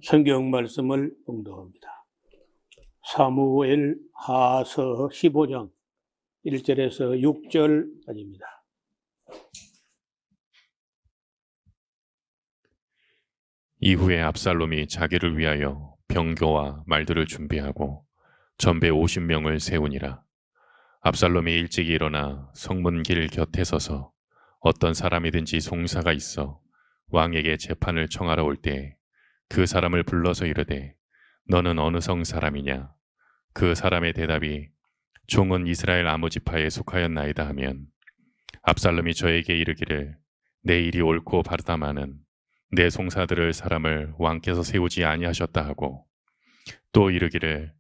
성경 말씀을 봉독합니다. 사무엘 하서 15장 1절에서 6절까지입니다. 이후에 압살롬이 자기를 위하여 병거와 말들을 준비하고 전배 50명을 세우니라. 압살롬이 일찍 일어나 성문길 곁에 서서 어떤 사람이든지 송사가 있어 왕에게 재판을 청하러 올 때 그 사람을 불러서 이르되 너는 어느 성 사람이냐? 그 사람의 대답이 종은 이스라엘 아무 지파에 속하였나이다 하면 압살롬이 저에게 이르기를 내 일이 옳고 바르다마는 내 송사들을 사람을 왕께서 세우지 아니하셨다 하고 또 이르기를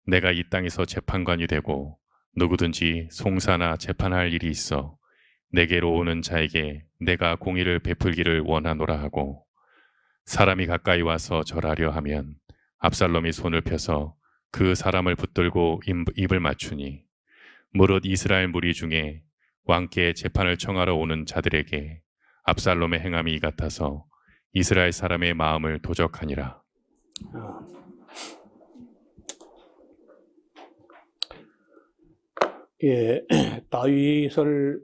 내가 이 땅에서 재판관이 되고 누구든지 송사나 재판할 일이 있어 내게로 오는 자에게 내가 공의를 베풀기를 원하노라 하고 사람이 가까이 와서 절하려 하면 압살롬이 손을 펴서 그 사람을 붙들고 입을 맞추니 무릇 이스라엘 무리 중에 왕께 재판을 청하러 오는 자들에게 압살롬의 행함이 이 같아서 이스라엘 사람의 마음을 도적하니라. 다윗을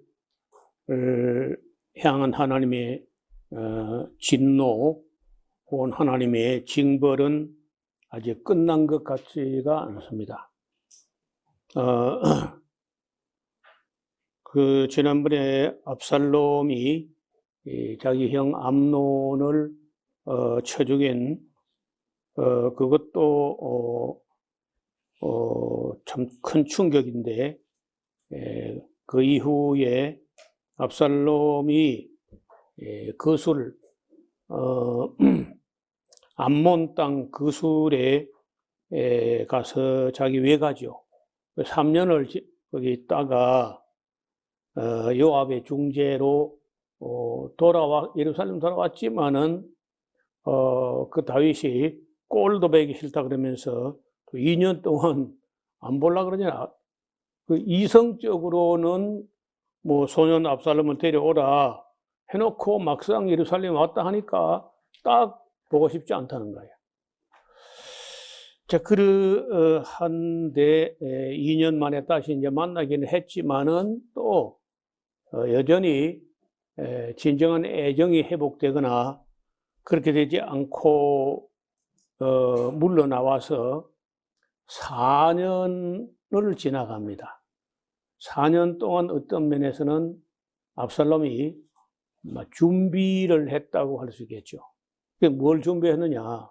향한 하나님의 진노 혹은 하나님의 징벌은 아직 끝난 것 같지가 않습니다. 지난번에 압살롬이 자기 형 암논을 쳐 죽인 그것도 참 큰 충격인데 그 이후에 압살롬이 그술 암몬 땅 그술에 가서 자기 외가죠. 3년을 거기 있다가 요압의 중재로 예루살렘 돌아왔지만은 그 다윗이 꼴도 배기 싫다 그러면서 2년 동안 안 볼라 그러냐. 그 이성적으로는 뭐 소년 압살롬을 데려오라 해놓고 막상 예루살렘 왔다 하니까 딱 보고 싶지 않다는 거예요. 자, 그러한데 2년 만에 다시 이제 만나기는 했지만은 또 여전히 진정한 애정이 회복되거나 그렇게 되지 않고 물러나와서 4년을 지나갑니다. 4년 동안 어떤 면에서는 압살롬이 준비를 했다고 할 수 있겠죠. 뭘 준비했느냐?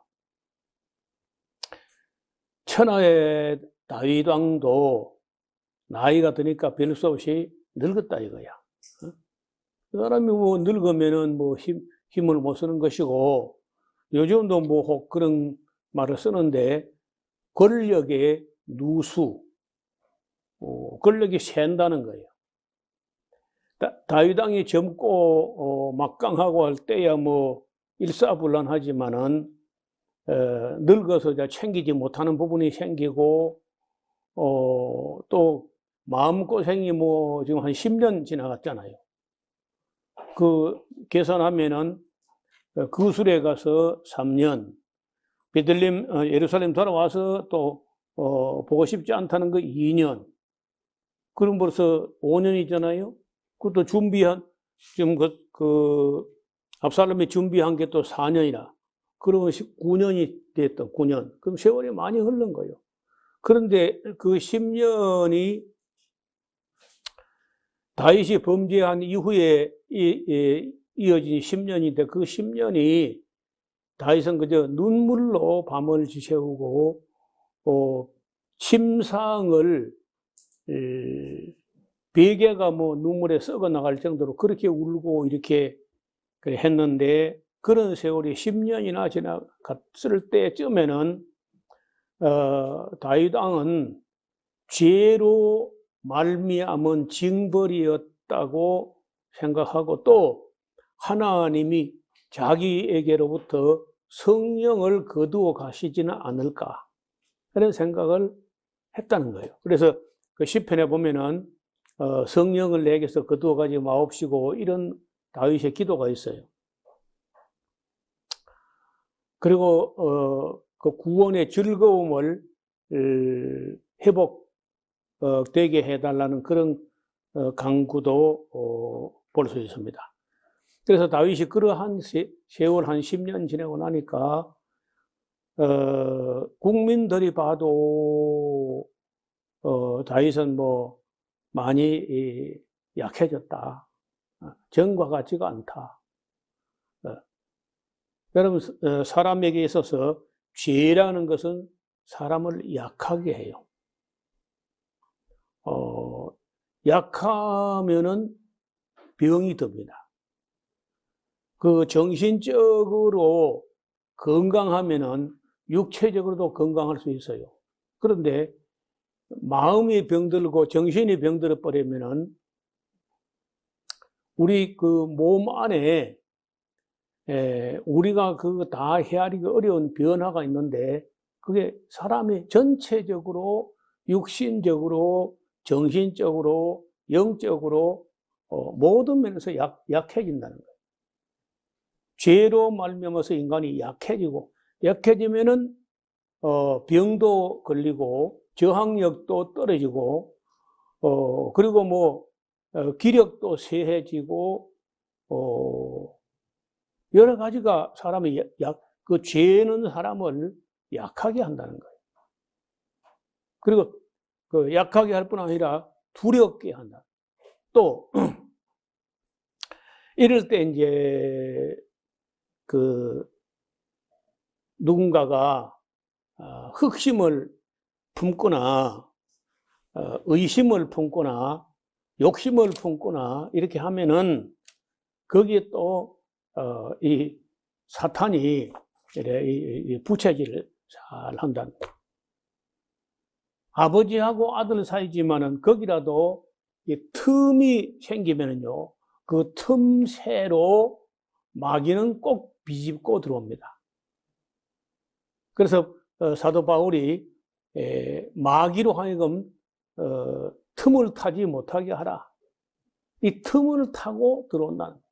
천하의 다윗 왕도 나이가 드니까 별 수 없이 늙었다 이거야. 그 사람이 뭐 늙으면은 뭐 힘을 못 쓰는 것이고 요즘도 뭐 혹 그런 말을 쓰는데 권력의 누수, 권력이 샌다는 거예요. 다윗 왕이 젊고 막강하고 할 때야 뭐 일사불란하지만은 늙어서 챙기지 못하는 부분이 생기고 또 마음고생이 뭐 지금 한 10년 지나갔잖아요. 그 계산하면은 그술에 가서 3년, 베들레헴 예루살렘 돌아와서 또 보고 싶지 않다는 거 2년. 그럼 벌써 5년이잖아요. 그것도 지금 압살롬이 준비한 게 또 4년이나. 그러면 9년이 됐다, 9년. 그럼 세월이 많이 흐른 거예요. 그런데 그 10년이 다윗이 범죄한 이후에 이어진 10년인데 그 10년이 다윗은 그저 눈물로 밤을 지새우고 침상을 베개가 뭐 눈물에 썩어 나갈 정도로 그렇게 울고 이렇게 했는데 그런 세월이 10년이나 지나갔을 때쯤에는 다윗 왕은 죄로 말미암은 징벌이었다고 생각하고 또 하나님이 자기에게로부터 성령을 거두어 가시지는 않을까 그런 생각을 했다는 거예요. 그래서 그 시편에 보면은 성령을 내게서 거두어 가지 마옵시고 이런 다윗의 기도가 있어요. 그리고 그 구원의 즐거움을 회복되게 해달라는 그런 강구도 볼 수 있습니다. 그래서 다윗이 그러한 세월 한 10년 지내고 나니까 국민들이 봐도 다윗은 뭐 많이 약해졌다. 전과 같지가 않다. 여러분, 사람에게 있어서 죄라는 것은 사람을 약하게 해요. 약하면은 병이 듭니다. 그 정신적으로 건강하면은 육체적으로도 건강할 수 있어요. 그런데 마음이 병들고 정신이 병들어 버리면은 우리 그 몸 안에 우리가 그거 다 헤아리기 어려운 변화가 있는데 그게 사람이 전체적으로 육신적으로 정신적으로 영적으로 모든 면에서 약해진다는 거예요. 죄로 말미암아서 인간이 약해지면은 병도 걸리고 저항력도 떨어지고 그리고 뭐 기력도 쇠해지고 여러 가지가 사람이 그 죄는 사람을 약하게 한다는 거예요. 그리고 그 약하게 할 뿐 아니라 두렵게 한다. 또 이럴 때 이제 그 누군가가 흑심을 품거나 의심을 품거나 욕심을 품거나 이렇게 하면은 거기에 또 이 사탄이 이 부채질을 잘 한다는 거예요. 아버지하고 아들 사이지만은 거기라도 이 틈이 생기면은요, 그 틈새로 마귀는 꼭 비집고 들어옵니다. 그래서 사도 바울이 마귀로 하여금 틈을 타지 못하게 하라. 이 틈을 타고 들어온다는 거예요.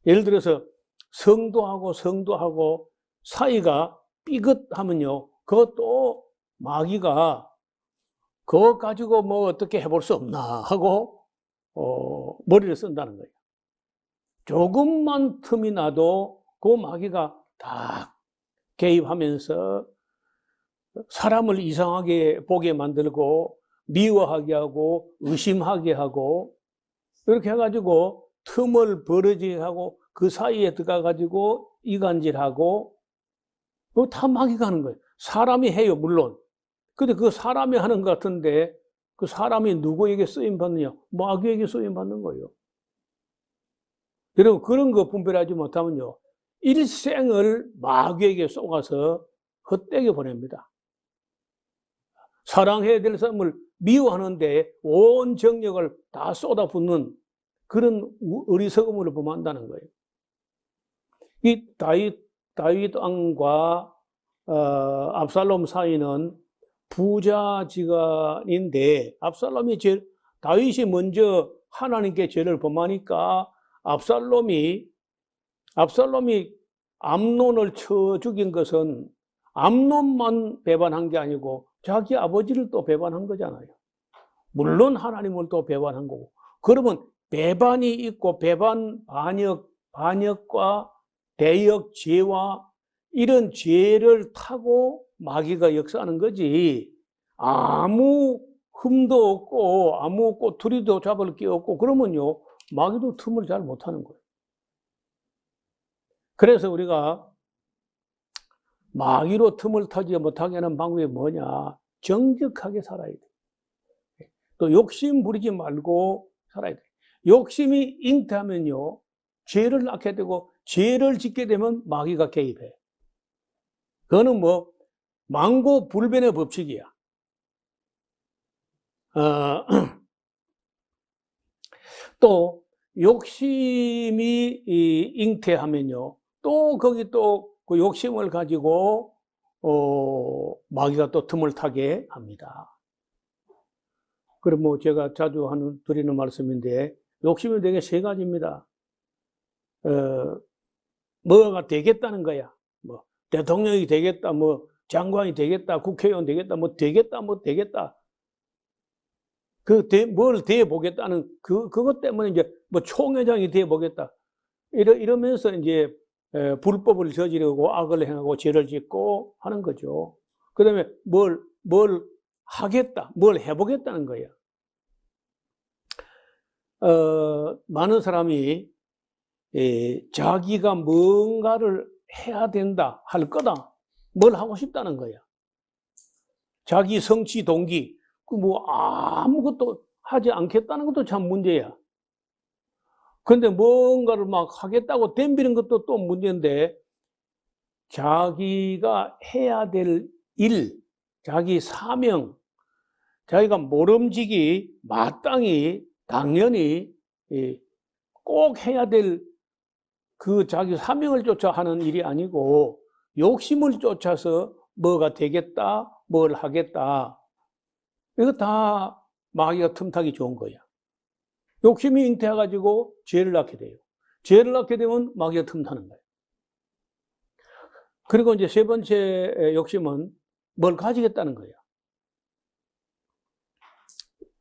예를 들어서 성도하고 사이가 삐끗하면요, 그것도 마귀가 그거 가지고 뭐 어떻게 해볼 수 없나 하고 머리를 쓴다는 거예요. 조금만 틈이 나도 그 마귀가 다 개입하면서 사람을 이상하게 보게 만들고 미워하게 하고 의심하게 하고 이렇게 해가지고 틈을 벌어지게 하고 그 사이에 들어가가지고 이간질하고 그거 다 마귀가 하는 거예요. 사람이 해요, 물론. 근데 그 사람이 하는 것 같은데 그 사람이 누구에게 쓰임받느냐? 마귀에게 쓰임받는 거예요. 여러분, 그런 거 분별하지 못하면요, 일생을 마귀에게 쏘가서 헛되게 보냅니다. 사랑해야 될 사람을 미워하는데 온 정력을 다 쏟아붓는 그런 어리석음으로 범한다는 거예요. 이 다윗 왕과 압살롬 사이는 부자지간인데 다윗이 먼저 하나님께 죄를 범하니까 압살롬이 암논을 쳐 죽인 것은 암논만 배반한 게 아니고 자기 아버지를 또 배반한 거잖아요. 물론 하나님을 또 배반한 거고. 그러면 배반이 있고 반역과 대역 죄와 이런 죄를 타고 마귀가 역사하는 거지. 아무 흠도 없고 아무 꼬투리도 잡을 게 없고 그러면요, 마귀도 틈을 잘 못하는 거예요. 그래서 우리가 마귀로 틈을 타지 못하게 하는 방법이 뭐냐? 정직하게 살아야 돼. 또 욕심 부리지 말고 살아야 돼. 욕심이 잉태하면요, 죄를 낳게 되고 죄를 짓게 되면 마귀가 개입해. 그거는 뭐 망고불변의 법칙이야. 또 욕심이 잉태하면요, 또 거기 또 그 욕심을 가지고 마귀가 또 틈을 타게 합니다. 그럼 뭐 제가 자주 드리는 말씀인데 욕심이 되게 세 가지입니다. 뭐가 되겠다는 거야. 뭐 대통령이 되겠다, 뭐 장관이 되겠다, 국회의원 되겠다, 뭐 되겠다. 뭘 돼 보겠다는 그것 때문에 이제 뭐 총회장이 돼 보겠다. 이러면서 이제 불법을 저지르고 악을 행하고 죄를 짓고 하는 거죠. 그 다음에 뭘 하겠다, 뭘 해보겠다는 거야. 많은 사람이 자기가 뭔가를 해야 된다, 할 거다, 뭘 하고 싶다는 거야. 자기 성취 동기, 뭐 아무것도 하지 않겠다는 것도 참 문제야. 근데 뭔가를 막 하겠다고 덤비는 것도 또 문제인데, 자기가 해야 될 일, 자기 사명, 자기가 모름지기 마땅히 당연히 꼭 해야 될 그 자기 사명을 쫓아 하는 일이 아니고 욕심을 쫓아서 뭐가 되겠다, 뭘 하겠다. 이거 다 마귀가 틈타기 좋은 거야. 욕심이 잉태해가지고 죄를 낳게 돼요. 죄를 낳게 되면 마귀가 틈타는 거예요. 그리고 이제 세 번째 욕심은 뭘 가지겠다는 거예요.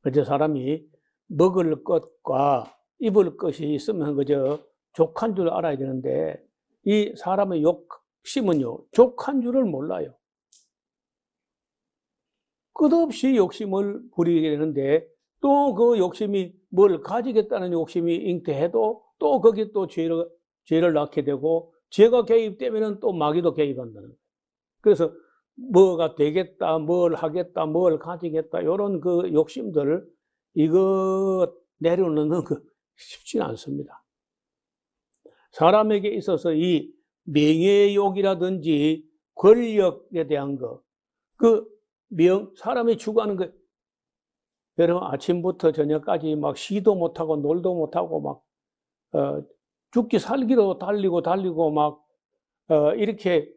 그저 사람이 먹을 것과 입을 것이 있으면 그저 족한 줄 알아야 되는데, 이 사람의 욕심은요, 족한 줄을 몰라요. 끝없이 욕심을 부리게 되는데, 또 그 욕심이 뭘 가지겠다는 욕심이 잉태해도 또 거기 또 죄를 낳게 되고, 죄가 개입되면 또 마귀도 개입한다는 거예요. 그래서 뭐가 되겠다, 뭘 하겠다, 뭘 가지겠다, 이런 그 욕심들, 이거 내려놓는 거 쉽지는 않습니다. 사람에게 있어서 이 명예욕이라든지 권력에 대한 거, 사람이 추구하는 거, 여러분 아침부터 저녁까지 막 쉬도 못하고 놀도 못하고 막, 죽기 살기로 달리고 막, 이렇게,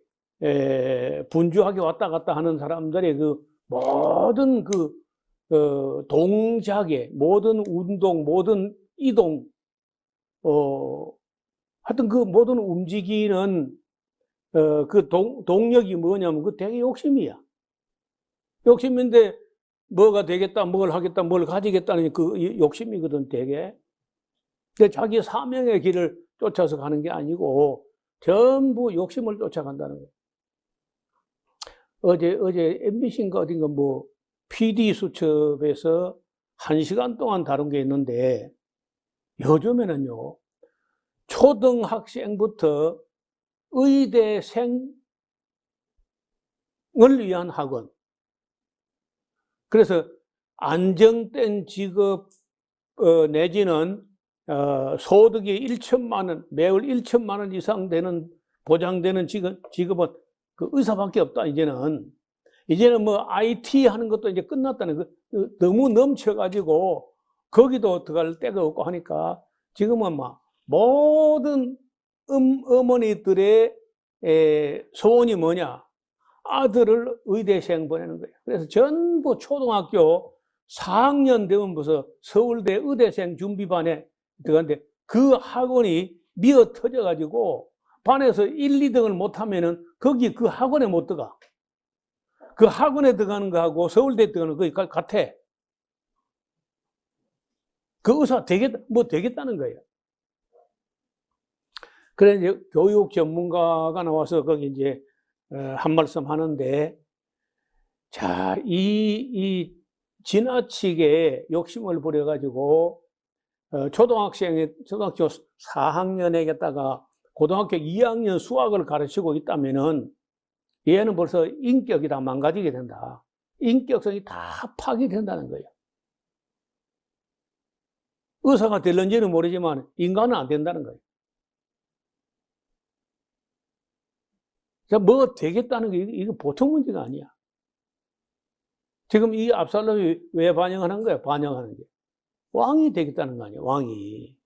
분주하게 왔다 갔다 하는 사람들의 그 모든 동작에, 모든 운동, 모든 이동, 하여튼 그 모든 움직이는, 동력이 뭐냐면 그 되게 욕심이야. 욕심인데 뭐가 되겠다, 뭘 하겠다, 뭘 가지겠다는 그 욕심이거든, 되게. 근데 자기 사명의 길을 쫓아서 가는 게 아니고 전부 욕심을 쫓아간다는 거예요. 어제 MBC인가 어딘가 뭐 PD 수첩에서 1시간 동안 다룬 게 있는데, 요즘에는요, 초등학생부터 의대생을 위한 학원. 그래서 안정된 직업, 내지는, 소득이 1천만 원, 매월 1천만 원 이상 되는, 보장되는 직업은 그 의사밖에 없다, 이제는. 이제는 뭐 IT 하는 것도 이제 끝났다는 거, 너무 넘쳐가지고 거기도 들어갈 데가 없고 하니까 지금은 막 모든 어머니들의 소원이 뭐냐? 아들을 의대생 보내는 거예요. 그래서 전부 초등학교 4학년 되면 벌써 서울대 의대생 준비반에 들어갔는데, 그 학원이 미어 터져가지고 반에서 1, 2등을 못하면은 거기 그 학원에 못 들어가. 그 학원에 들어가는 거하고 서울대 들어가는 거 같아. 그 의사 되겠다는 거예요. 그래, 이제 교육 전문가가 나와서 거기 이제, 한 말씀 하는데, 자, 이 지나치게 욕심을 부려가지고, 초등학교 4학년에다가 고등학교 2학년 수학을 가르치고 있다면은, 얘는 벌써 인격이 다 망가지게 된다. 인격성이 다 파괴된다는 거예요. 의사가 될는지는 모르지만 인간은 안 된다는 거예요. 뭐 되겠다는 게 이거 보통 문제가 아니야. 지금 이 압살롬이 왜 반영하는 거야? 반영하는 게. 왕이 되겠다는 거 아니야, 왕이.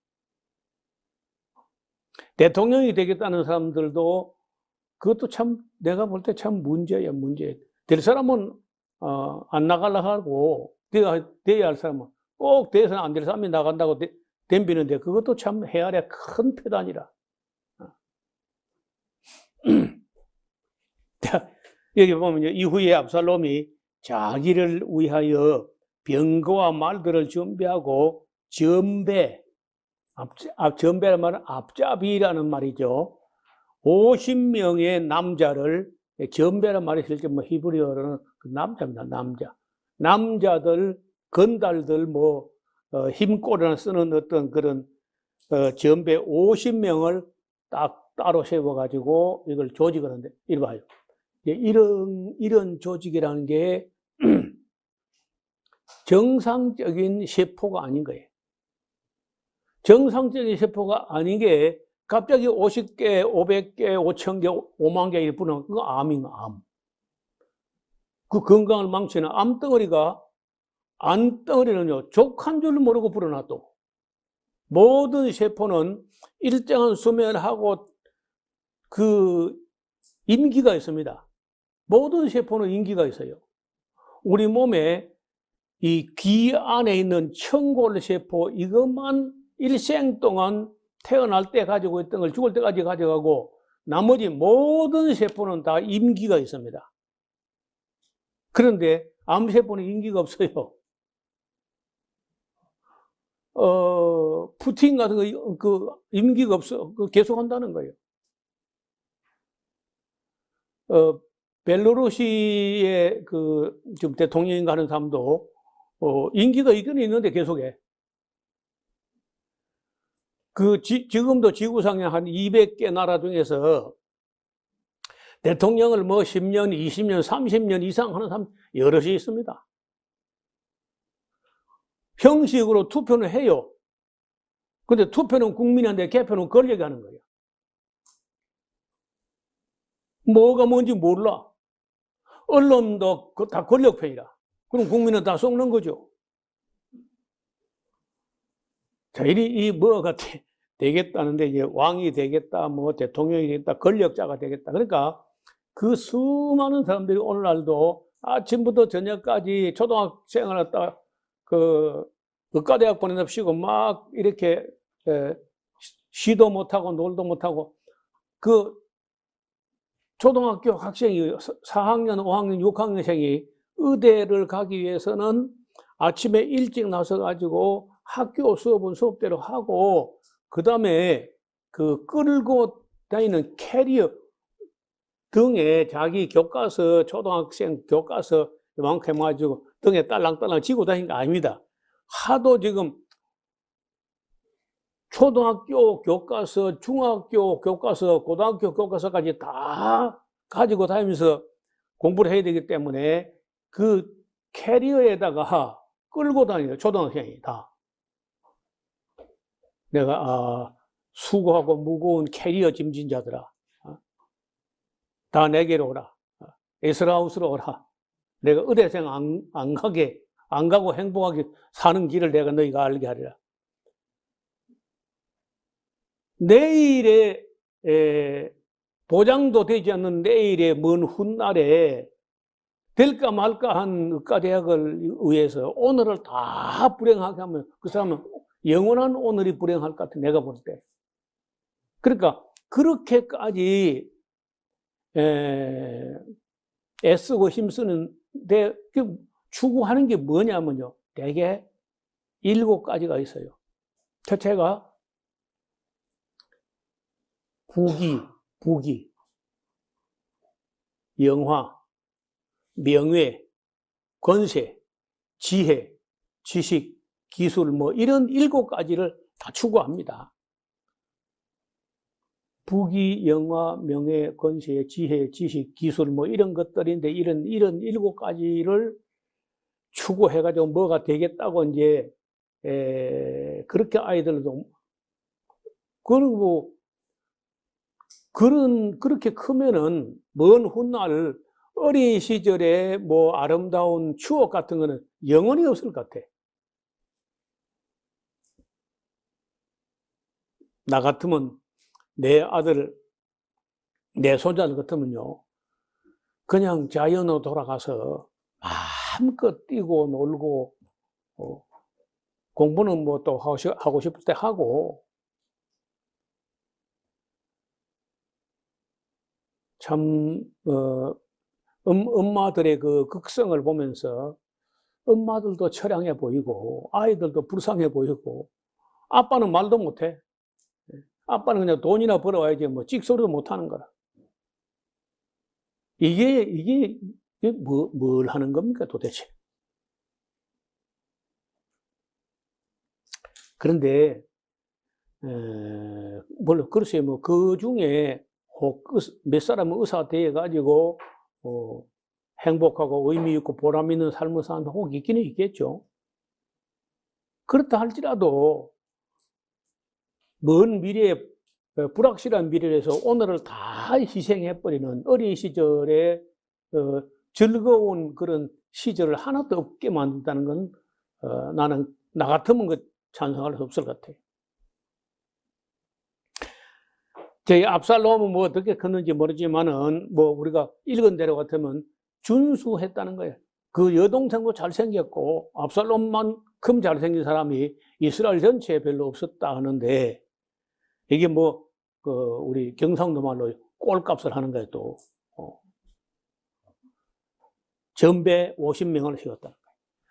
대통령이 되겠다는 사람들도 그것도 참, 내가 볼 때 참 문제야, 문제. 될 사람은, 안 나가려고 하고, 돼야 할 사람은 꼭 돼서는 안 될 사람이 나간다고 덤비는데, 그것도 참 헤아려 큰 폐단이라. 여기 보면요, 이후에 압살롬이 자기를 위하여 병거와 말들을 준비하고 전배란 말은 앞잡이라는 말이죠. 50명의 남자를, 전배란 말이 실제 뭐 히브리어로는 그 남자입니다, 남자. 남자들, 건달들, 힘꼬리나 쓰는 어떤 그런, 전배 50명을 딱 따로 세워가지고 이걸 조직을 하는데, 이리 봐요. 이런 조직이라는 게 정상적인 세포가 아닌 거예요. 정상적인 세포가 아닌 게 갑자기 50개, 500개, 5,000개, 5만 개 이렇게 부르면 그거 암인가, 암. 그 건강을 망치는 암덩어리가, 암덩어리는요, 족 한 줄 모르고 불어놔도 모든 세포는 일정한 수명을 하고 그 임기가 있습니다. 모든 세포는 임기가 있어요. 우리 몸에 이 귀 안에 있는 청골세포, 이것만 일생 동안 태어날 때 가지고 있던 걸 죽을 때까지 가져가고, 나머지 모든 세포는 다 임기가 있습니다. 그런데 암세포는 임기가 없어요. 푸틴 같은 거, 임기가 없어. 계속 한다는 거예요. 벨로루시의 지금 대통령인가 하는 사람도, 임기가 있긴 있는데 계속해. 지금도 지구상에 한 200개 나라 중에서 대통령을 10년, 20년, 30년 이상 하는 사람 여럿이 있습니다. 형식으로 투표는 해요. 근데 투표는 국민한테 개표는 권력이 하는 거예요. 뭐가 뭔지 몰라. 언론도 다 권력편이라. 그럼 국민은 다 썩는 거죠. 자, 뭐가 되겠다는데, 이제 왕이 되겠다, 대통령이 되겠다, 권력자가 되겠다. 그러니까 그 수많은 사람들이 오늘날도 아침부터 저녁까지 초등학생을 갖다 의과대학 보내놓으시고 막 이렇게 쉬도 못하고 놀도 못하고, 초등학교 학생이 4학년, 5학년, 6학년생이 의대를 가기 위해서는 아침에 일찍 나서가지고 학교 수업은 수업대로 하고, 그 다음에 끌고 다니는 캐리어 등에 자기 교과서, 초등학생 교과서 이만큼 해가지고 등에 딸랑딸랑 지고 다니는 거 아닙니다. 하도 지금 초등학교 교과서, 중학교 교과서, 고등학교 교과서까지 다 가지고 다니면서 공부를 해야 되기 때문에 그 캐리어에다가 끌고 다녀요, 초등학생이 다. 내가 수고하고 무거운 캐리어 짐진자들아, 다 내게로 오라. 에스라우스로 오라. 내가 의대생 안 가고 행복하게 사는 길을 내가 너희가 알게 하리라. 내일의 보장도 되지 않는 내일의 먼 훗날에 될까 말까 한 의과대학을 위해서 오늘을 다 불행하게 하면 그 사람은 영원한 오늘이 불행할 것 같아, 내가 볼 때. 그러니까 그렇게까지 애쓰고 힘쓰는데 추구하는 게 뭐냐면요, 대개 7가지가 있어요. 첫째가 부귀, 영화, 명예, 권세, 지혜, 지식, 기술, 이런 7가지를 다 추구합니다. 부귀, 영화, 명예, 권세, 지혜, 지식, 기술, 이런 것들인데, 이런 7가지를 추구해가지고 뭐가 되겠다고 이제, 그렇게 아이들도, 그리고, 그렇게 크면은, 먼 훗날, 어린 시절에 아름다운 추억 같은 거는 영원히 없을 것 같아. 나 같으면, 내 아들, 내 손자들 같으면요, 그냥 자연으로 돌아가서 마음껏 뛰고 놀고, 공부는 또 하고 싶을 때 하고, 참, 엄마들의 그 극성을 보면서 엄마들도 처량해 보이고 아이들도 불쌍해 보이고 아빠는 말도 못해. 아빠는 그냥 돈이나 벌어와야지 뭐 찍소리도 못하는 거라. 이게 뭘 하는 겁니까 도대체? 그런데 물론 글쎄 뭐 그 중에 몇 사람은 의사가 되어 가지고 행복하고 의미 있고 보람 있는 삶을 사는 혹 있기는 있겠죠. 그렇다 할지라도 먼 미래에 불확실한 미래에서 오늘을 다 희생해버리는 어린 시절에 즐거운 그런 시절을 하나도 없게 만든다는 건 나는 나 같으면 그 찬성할 수 없을 것 같아요. 제 압살롬은 뭐 어떻게 컸는지 모르지만은 뭐 우리가 읽은 대로 같으면 준수했다는 거예요. 그 여동생도 잘생겼고 압살롬만큼 잘생긴 사람이 이스라엘 전체에 별로 없었다 하는데 이게 뭐 그 우리 경상도 말로 꼴값을 하는 거예요. 또 전배 50명을 세웠다는 거예요.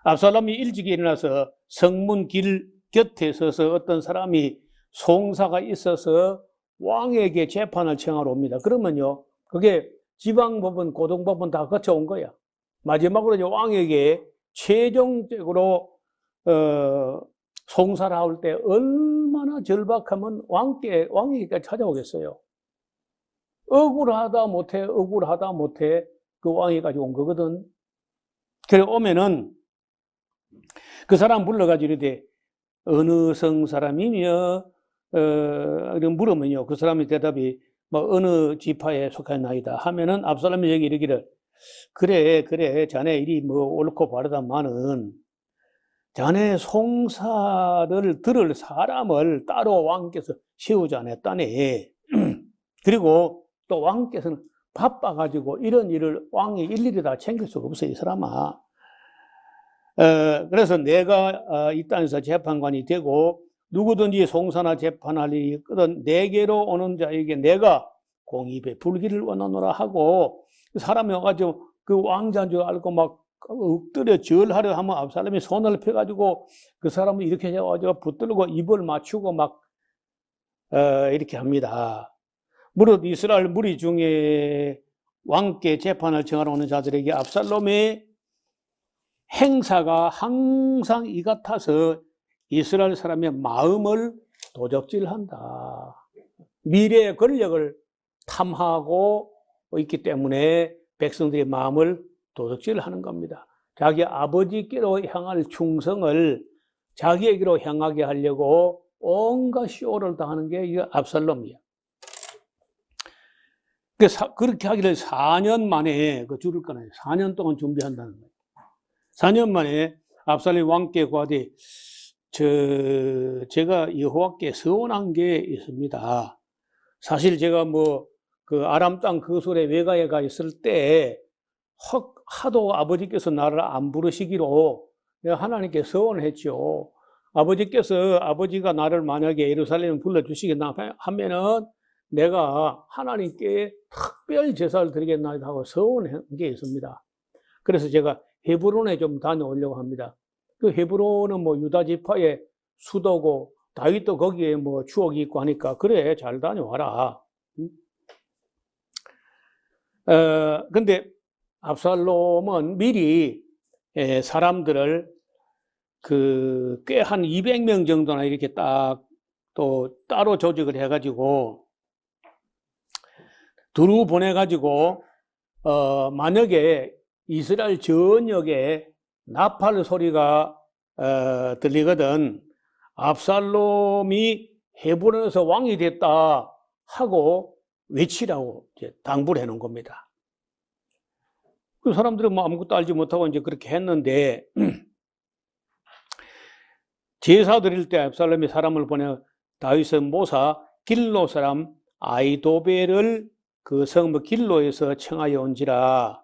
압살롬이 일찍 일어나서 성문 길 곁에 서서 어떤 사람이 송사가 있어서 왕에게 재판을 청하러 옵니다. 그러면요, 그게 지방법원, 고등법원 다 거쳐온 거야. 마지막으로 이제 왕에게 최종적으로 송사를 할 때 얼마나 절박하면 왕에게까지 찾아오겠어요. 억울하다 못해 그 왕에까지 온 거거든. 그래 오면은 그 사람 불러가지고 이르되 어느 성 사람이며 물으면요, 그 사람의 대답이 뭐 어느 지파에 속하나이다 하면은 압살롬이 여기 이르기를 그래 자네 일이 뭐 옳고 바르다마는 자네 송사를 들을 사람을 따로 왕께서 세우지 않았다네. 그리고 또 왕께서는 바빠가지고 이런 일을 왕이 일일이 다 챙길 수가 없어요, 이 사람아. 그래서 내가 이 땅에서 재판관이 되고 누구든지 송사나 재판할 일이 있거든 내게로 오는 자에게 내가 공의 베풀기를 원하노라 하고 사람이 와가지고 그 왕자인 줄 알고 막 엎드려 절하려 하면 압살롬이 손을 펴가지고 그 사람을 이렇게 해가지고 붙들고 입을 맞추고 막 이렇게 합니다. 무릇 이스라엘 무리 중에 왕께 재판을 청하러 오는 자들에게 압살롬의 행사가 항상 이 같아서 이스라엘 사람의 마음을 도적질한다. 미래의 권력을 탐하고 있기 때문에 백성들의 마음을 도적질하는 겁니다. 자기 아버지께로 향할 충성을 자기에게로 향하게 하려고 온갖 쇼를 당하는 게 이 압살롬이야. 그렇게 하기를 4년 만에 그 줄을 끊어요. 4년 동안 준비한다는 거예요. 4년 만에 압살롬이 왕께 구하되 제가 여호와께 서원한 게 있습니다. 사실 제가 뭐 그 아람 땅 그솔의 외가에 가 있을 때 하도 아버지께서 나를 안 부르시기로 내가 하나님께 서원을 했죠. 아버지가 나를 만약에 예루살렘에 불러주시겠나 하면은 내가 하나님께 특별 제사를 드리겠나이다 하고 서원한 게 있습니다. 그래서 제가 헤브론에 좀 다녀오려고 합니다. 그 헤브론은 뭐 유다 지파의 수도고 다윗도 거기에 뭐 추억이 있고 하니까 그래 잘 다녀와라. 근데 압살롬은 미리 사람들을 꽤 한 200명 정도나 이렇게 딱 또 따로 조직을 해가지고 두루 보내가지고 만약에 이스라엘 전역에 나팔 소리가 들리거든 압살롬이 헤브론에서 왕이 됐다 하고 외치라고 이제 당부를 해놓은 겁니다. 그 사람들은 뭐 아무것도 알지 못하고 이제 그렇게 했는데 제사 드릴 때 압살롬이 사람을 보내 다윗의 모사 길로 사람 아히도벨을 그 성읍 길로에서 청하여 온지라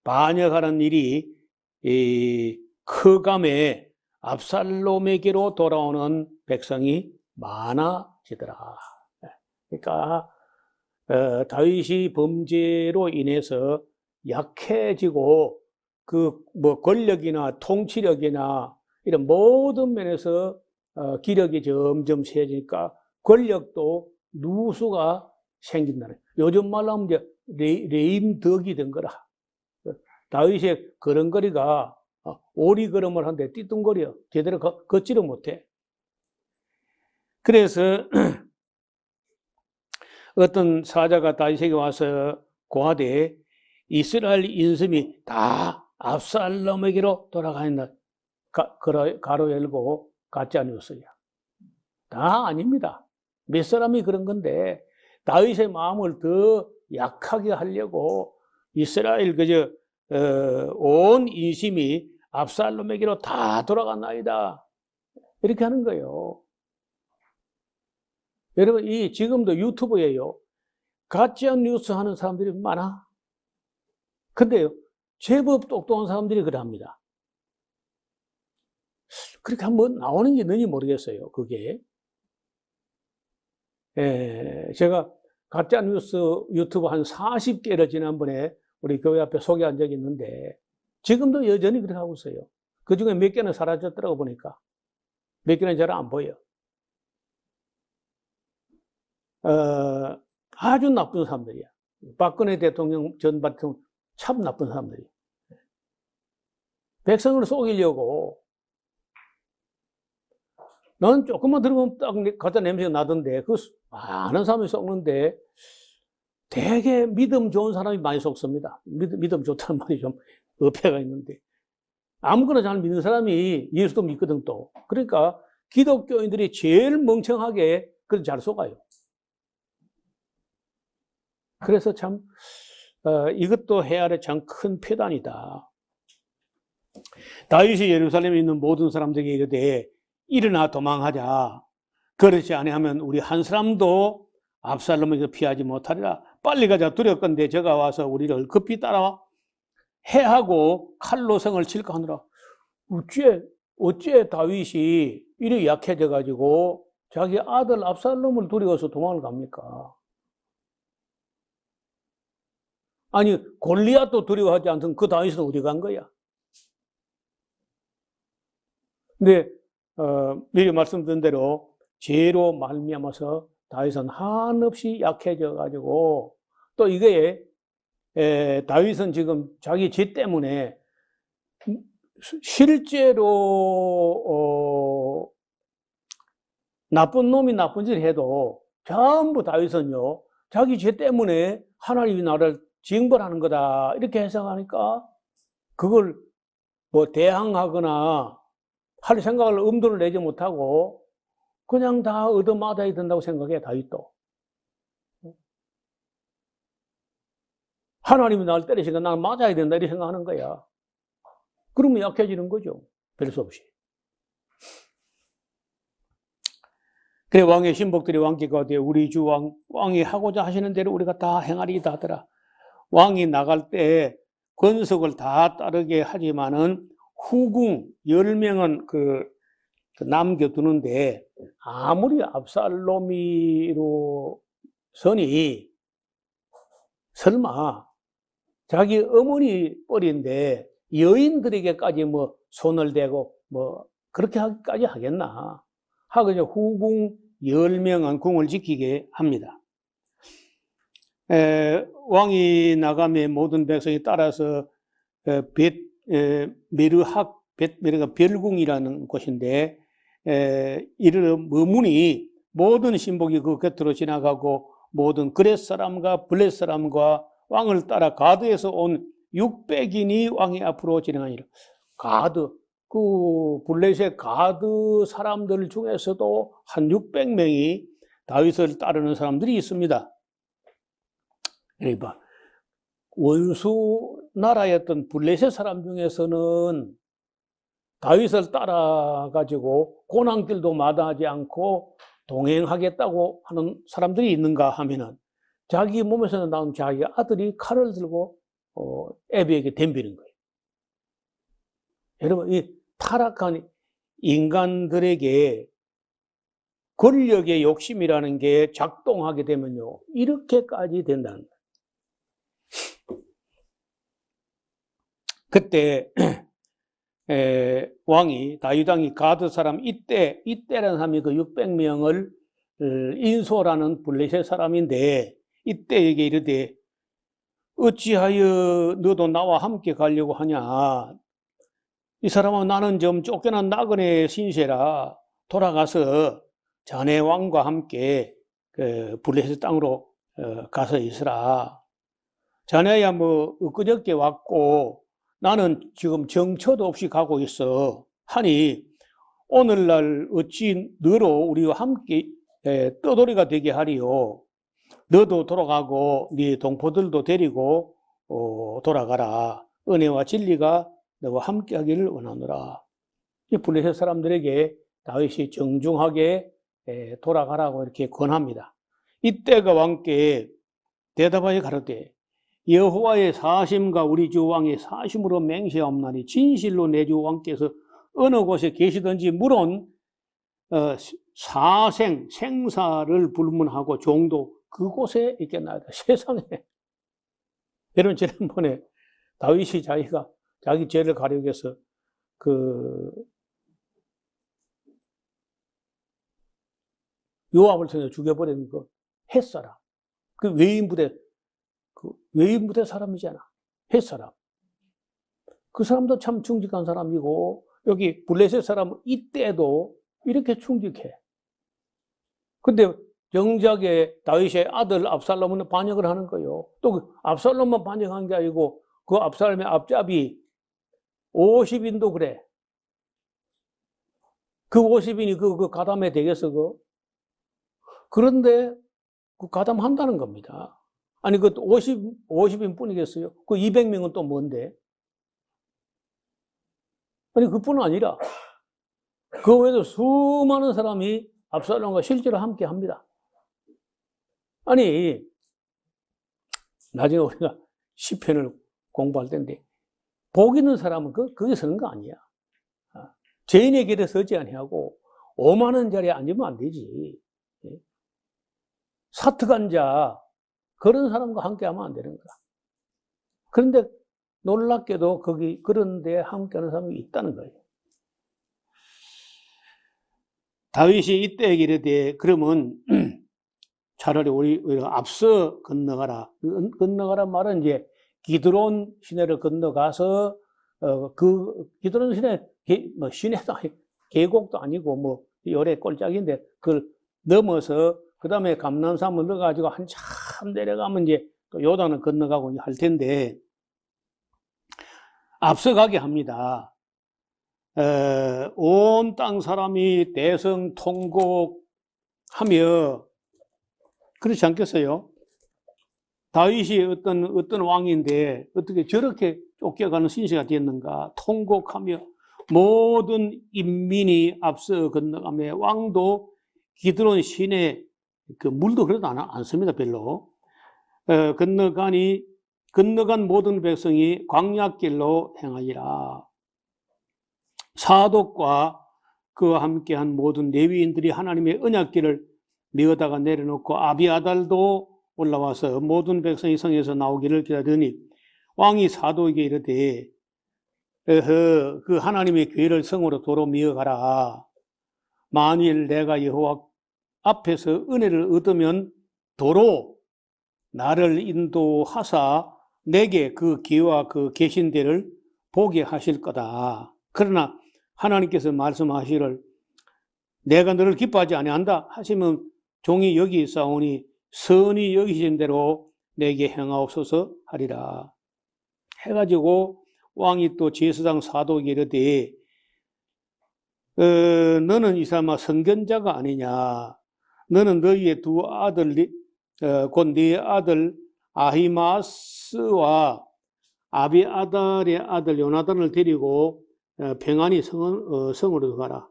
반역하는 일이 크감에 압살롬에게로 돌아오는 백성이 많아지더라. 그러니까 다윗이 범죄로 인해서 약해지고 그 뭐 권력이나 통치력이나 이런 모든 면에서 기력이 점점 세지니까 권력도 누수가 생긴다는. 요즘 말로 하면 이제 레임덕이 된 거라. 다윗의 걸음걸이가 오리 걸음을 하는데 띠뚱거려. 제대로 걷지를 못해. 그래서 어떤 사자가 다윗에게 와서 고하되 이스라엘 인심이 다 압살롬에게로 돌아가는다. 가로 열고 가짜 뉴스야. 다 아닙니다. 몇 사람이 그런 건데 다윗의 마음을 더 약하게 하려고 이스라엘 온 인심이 압살롬에게로 다 돌아갔나이다. 이렇게 하는 거예요. 여러분, 지금도 유튜브에요. 가짜 뉴스 하는 사람들이 많아. 근데요, 제법 똑똑한 사람들이 그래 합니다. 그렇게 한번 나오는 게 있는지 모르겠어요, 그게. 제가 가짜 뉴스 유튜브 한 40개를 지난번에 우리 교회 앞에 소개한 적이 있는데, 지금도 여전히 그렇게 하고 있어요. 그 중에 몇 개는 사라졌더라고 보니까. 몇 개는 잘 안 보여. 아주 나쁜 사람들이야. 박근혜 대통령 전 같은 참 나쁜 사람들이야. 백성을 속이려고. 난 조금만 들으면 딱 가짜 냄새가 나던데, 많은 사람이 속는데, 되게 믿음 좋은 사람이 많이 속습니다. 믿음 좋다는 말이 좀 어폐가 있는데. 아무거나 잘 믿는 사람이 예수도 믿거든 또. 그러니까 기독교인들이 제일 멍청하게 그걸 잘 속아요. 그래서 참 이것도 헤아려 참 큰 폐단이다. 다윗이 예루살렘에 있는 모든 사람들에게 이르되 일어나 도망하자. 그렇지 아니하면 우리 한 사람도 압살롬에게 피하지 못하리라. 빨리 가자. 두렵건대 저가 와서 우리를 급히 따라와 해하고 칼로 성을 칠까 하느라. 어째 다윗이 이렇게 약해져 가지고 자기 아들 압살롬을 두려워서 도망을 갑니까? 아니 골리앗도 두려워하지 않던 그 다윗은 어디 간 거야? 근데 미리 말씀드린 대로 죄로 말미암아서 다윗은 한없이 약해져 가지고 또 이게 다윗은 지금 자기 죄 때문에 실제로 나쁜 놈이 나쁜 짓을 해도 전부 다윗은요 자기 죄 때문에 하나님이 나를 징벌하는 거다 이렇게 해석하니까 그걸 뭐 대항하거나 할 생각을 엄두를 내지 못하고 그냥 다 얻어맞아야 된다고 생각해 다윗도. 하나님이 나를 때리시니까 나는 맞아야 된다 이렇게 생각하는 거야. 그러면 약해지는 거죠. 별 수 없이. 그래 왕의 신복들이 왕께 가되 우리 주 왕이 하고자 하시는 대로 우리가 다 행하리이다 하더라. 왕이 나갈 때 권속을 다 따르게 하지만은 후궁 10명은 남겨두는데 아무리 압살롬이로 선이 설마 자기 어머니 뻘인데 여인들에게까지 뭐 손을 대고 뭐 그렇게 하기까지 하겠나 하고 이제 후궁 10명은 궁을 지키게 합니다. 왕이 나가며 모든 백성이 따라서 메르가 별궁이라는 곳인데 이르러 머무니 모든 신복이 그 곁으로 지나가고 모든 그렛 사람과 블렛 사람과 왕을 따라 가드에서 온 600인이 왕의 앞으로 진행하니라. 가드, 블렛의 가드 사람들 중에서도 한 600명이 다윗을 따르는 사람들이 있습니다. 여기 봐. 원수 나라였던 블레셋 사람 중에서는 다윗을 따라가지고 고난길도 마다하지 않고 동행하겠다고 하는 사람들이 있는가 하면은 자기 몸에서 나온 자기 아들이 칼을 들고 애비에게 덤비는 거예요. 여러분, 이 타락한 인간들에게 권력의 욕심이라는 게 작동하게 되면요, 이렇게까지 된다는 거예요. 그때 왕이 다윗 왕이 가드 사람 이때라는 사람이 그 600명을 인소라는 블레셋 사람인데 이때에게 이르되 어찌하여 너도 나와 함께 가려고 하냐? 이 사람은 나는 좀 쫓겨난 나그네 신세라 돌아가서 자네 왕과 함께 그 블레셋 땅으로 가서 있으라. 자네야 뭐 엊그저께 왔고 나는 지금 정처도 없이 가고 있어 하니 오늘날 어찌 너로 우리와 함께 떠돌이가 되게 하리요. 너도 돌아가고 네 동포들도 데리고 돌아가라. 은혜와 진리가 너와 함께 하기를 원하노라. 이 블레셋 사람들에게 다윗이 정중하게 돌아가라고 이렇게 권합니다. 이때가 왕께 대답하여 가로되 여호와의 사심과 우리 주 왕의 사심으로 맹세하옵나니 진실로 내 주 왕께서 어느 곳에 계시든지 물론 생사를 불문하고 종도 그곳에 있겠나이다. 세상에. 여러분 지난번에 다윗이 자기 죄를 가리기 위해서 요압을 통해 죽여버리는 거 햇사람. 그 외인부대 사람이잖아. 햇사람. 그 사람도 참 충직한 사람이고 여기 블레셋 사람은 이때도 이렇게 충직해. 근데 정작에 다윗의 아들 압살롬은 반역을 하는 거예요. 또 그 압살롬만 반역한 게 아니고 그 압살롬의 앞잡이 50인도 그래. 그 50인이 그 가담에 되겠어, 그런데 그 가담한다는 겁니다. 아니, 그 50인 뿐이겠어요? 그 200명은 또 뭔데? 아니, 그뿐 아니라 그 외에도 수많은 사람이 압살롬과 실제로 함께 합니다. 아니, 나중에 우리가 시편을 공부할 텐데 복 있는 사람은 거기 서는 거 아니야. 죄인의 길에 서지 아니하고 오만한 자리에 앉으면 안 되지. 사특한 자 그런 사람과 함께하면 안 되는 거야. 그런데 놀랍게도 그런 데 함께하는 사람이 있다는 거예요. 다윗이 이때 이르되 그러면 차라리 우리가 앞서 건너가라. 건너가란 말은 이제 기드론 시내를 건너가서 그 기드론 시내 시내도 아니고 계곡도 아니고 뭐 요래 꼴짝인데 그걸 넘어서 그 다음에 감람산을 넣어가지고 한참 내려가면 이제 또 요단을 건너가고 할 텐데 앞서가게 합니다. 온 땅 사람이 대성통곡하며 그렇지 않겠어요? 다윗이 어떤 왕인데 어떻게 저렇게 쫓겨가는 신세가 되었는가? 통곡하며 모든 인민이 앞서 건너가며 왕도 기드론 시내 그 물도 그래도 안 씁니다, 별로. 건너간 모든 백성이 광야길로 행하리라. 사독과 그와 함께한 모든 레위인들이 하나님의 언약궤를 메어다가 내려놓고 아비아달도 올라와서 모든 백성이 성에서 나오기를 기다리니 왕이 사독에게 이르되 그 하나님의 궤를 성으로 도로 메어가라. 만일 내가 여호와 앞에서 은혜를 얻으면 도로 나를 인도하사 내게 그 기와 그 계신 데를 보게 하실 거다. 그러나 하나님께서 말씀하시를 내가 너를 기뻐하지 아니한다 하시면 종이 여기 있사오니 선히 여기신 대로 내게 행하옵소서 하리라. 해가지고 왕이 또 제사장 사독에게 이르되 너는 이 사람아 선견자가 아니냐. 너는 너희의 두 아들 곧 네 아들 아히마스와 아비아달의 아들 요나단을 데리고 평안히 성으로 가라.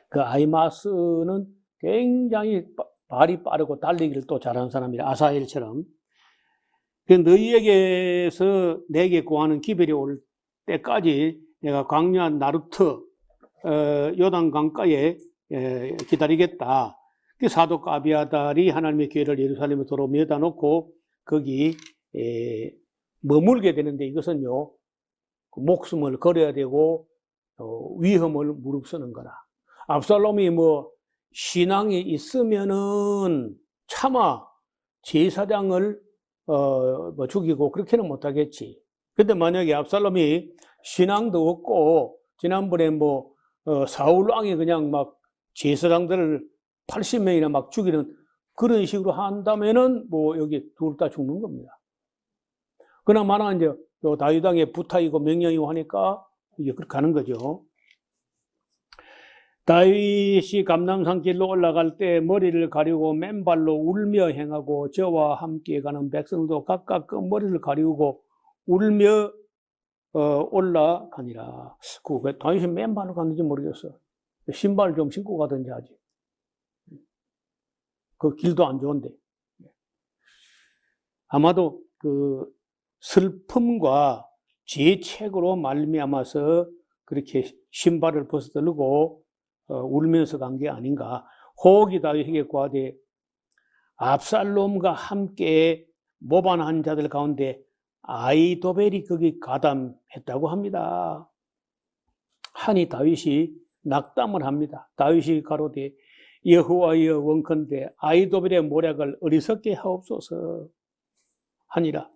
그 아히마스는 굉장히 발이 빠르고 달리기를 또 잘하는 사람이라 아사엘처럼. 너희에게서 내게 구하는 기별이 올 때까지 내가 광야 나루트 요단 강가에 기다리겠다. 그 사독 아비아달이 하나님의 교회를 예루살렘에 도로 메다 놓고 거기 머물게 되는데 이것은요 목숨을 걸어야 되고 위험을 무릅쓰는 거라. 압살롬이 뭐 신앙이 있으면은 차마 제사장을 뭐 죽이고 그렇게는 못하겠지. 근데 만약에 압살롬이 신앙도 없고 지난번에 뭐 사울 왕이 그냥 막 제사장들을 80명이나 막 죽이는 그런 식으로 한다면은 뭐 여기 둘 다 죽는 겁니다. 그나마나 이제 다윗 왕의 부탁이고 명령이고 하니까 이게 그렇게 가는 거죠. 다윗이 감람산 길로 올라갈 때 머리를 가리고 맨발로 울며 행하고 저와 함께 가는 백성도 각각 그 머리를 가리우고 울며 올라가니라. 왜 다윗이 맨발로 갔는지 모르겠어. 신발 좀 신고 가든지 하지. 그 길도 안 좋은데. 아마도 그 슬픔과 죄책으로 말미암아서 그렇게 신발을 벗어들고 울면서 간 게 아닌가. 호옥이 다윗에게 구하되 압살롬과 함께 모반한 자들 가운데 아이도벨이 거기 가담했다고 합니다. 하니 다윗이 낙담을 합니다. 다윗이 가로되 여호와여 원컨대 아이도벨의 모략을 어리석게 하옵소서 하니라.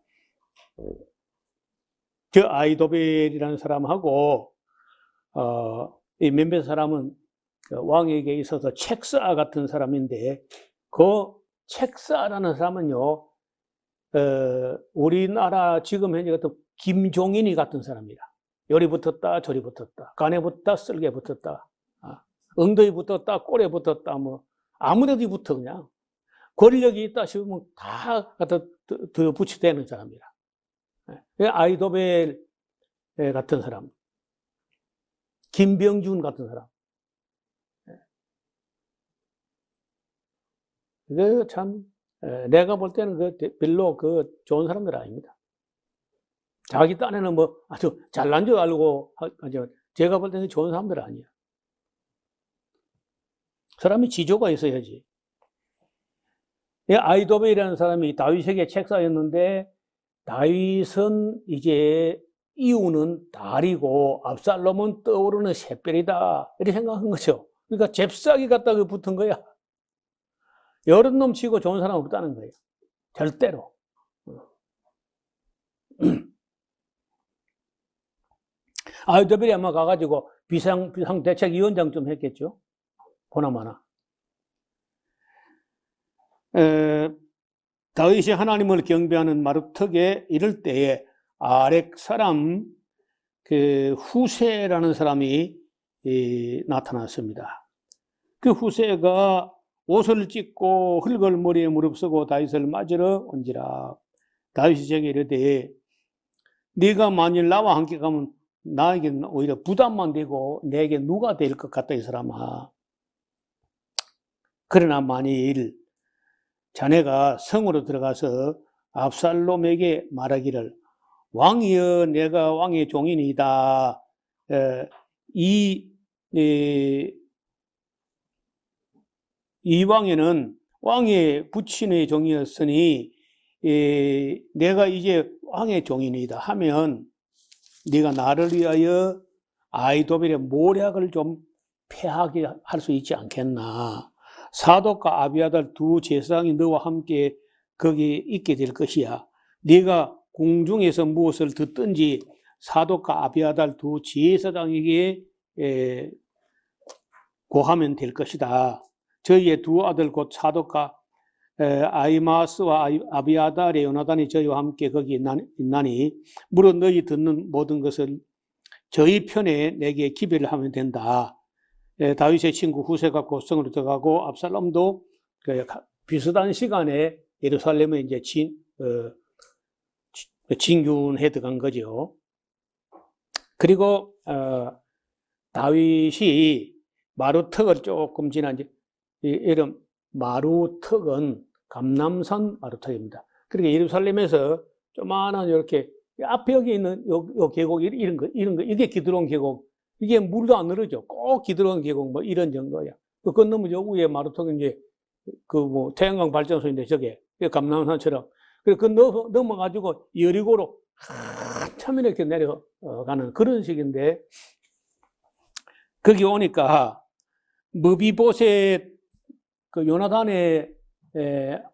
저 아이도벨이라는 사람하고 이 몇몇 사람은 왕에게 있어서 책사 같은 사람인데 그 책사라는 사람은요 우리나라 지금 현재 같은 김종인이 같은 사람이라. 요리 붙었다 저리 붙었다 간에 붙었다 쓸개 붙었다 엉덩이 붙었다 꼬리에 붙었다 뭐 아무데도 붙어 그냥 권력이 있다 싶으면 다 갖다 더 붙이대는 사람이라. 아이도벨 같은 사람, 김병준 같은 사람. 그 참 내가 볼 때는 별로 좋은 사람들 아닙니다. 자기 딴에는 뭐 아주 잘난 줄 알고 제가 볼 때는 좋은 사람들 아니야. 사람이 지조가 있어야지. 아이도벨이라는 사람이 다윗에게 책사였는데 다윗은 이제 이유는 달이고 압살롬은 떠오르는 샛별이다 이렇게 생각한 거죠. 그러니까 잽싸게 갖다가 붙은 거야. 여러 놈 치고 좋은 사람 없다는 거예요. 절대로. 아이도벨이 아마 가가지고 비상대책위원장 좀 했겠죠. 보나마나. 다윗이 하나님을 경배하는 마루턱에 이를 때에 아렉 사람 후세라는 사람이 나타났습니다. 그 후세가 옷을 찢고 흙을 머리에 무릅쓰고 다윗을 맞으러 온지라. 다윗이 저에게 이르되 네가 만일 나와 함께 가면 나에게는 오히려 부담만 되고 내게 누가 될 것 같다 이 사람아. 그러나 만일 자네가 성으로 들어가서 압살롬에게 말하기를 왕이여 내가 왕의 종이니이다. 이 왕에는 왕의 부친의 종이었으니 내가 이제 왕의 종이니이다 하면 네가 나를 위하여 아이도벨의 모략을 좀 패하게 할 수 있지 않겠나. 사독과 아비아달 두 제사장이 너와 함께 거기 있게 될 것이야. 네가 궁중에서 무엇을 듣든지 사독과 아비아달 두 제사장에게 고하면 될 것이다. 저희의 두 아들 곧 사독과 아히마스와 아비아달의 요나단이 저희와 함께 거기 있나니 무릇 너희 듣는 모든 것을 저희 편에 내게 기별을 하면 된다. 다윗의 친구 후세가 곧 성으로 들어가고 압살롬도 비슷한 시간에 예루살렘에 이제 진균해 들어간 거죠. 그리고 다윗이 마루턱을 조금 지난 이름 마루턱은 감람산 마루턱입니다. 그러니까 예루살렘에서 조만한 이렇게 앞에 여기 있는 요 계곡 이런 거 이게 기드론 계곡. 이게 물도 안 흐르죠. 꼭 기드론 계곡 뭐 이런 정도야. 그 건너면 요 위에 마루턱은 이제 뭐 태양광 발전소인데 저게 감람산처럼. 그래서 넘어가지고 여리고로 참참 이렇게 내려가는 그런 식인데, 거기 오니까 무비보셋 그 요나단의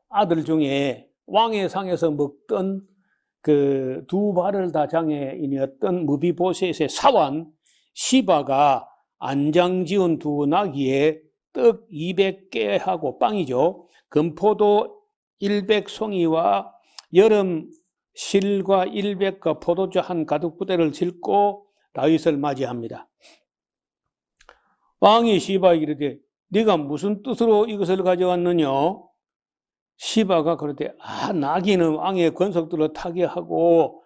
아들 중에 왕의 상에서 먹던 그 두 발을 다 장애인이었던 무비보셋의 사환 시바가 안장 지은 두 나귀에 떡 200개하고 빵이죠. 금포도 100송이와 여름 실과 100과 포도주 한 가득 부대를 싣고 다윗을 맞이합니다. 왕이 시바에게 이르되 네가 무슨 뜻으로 이것을 가져왔느냐? 시바가 그러되 나귀는 왕의 권속들을 타게 하고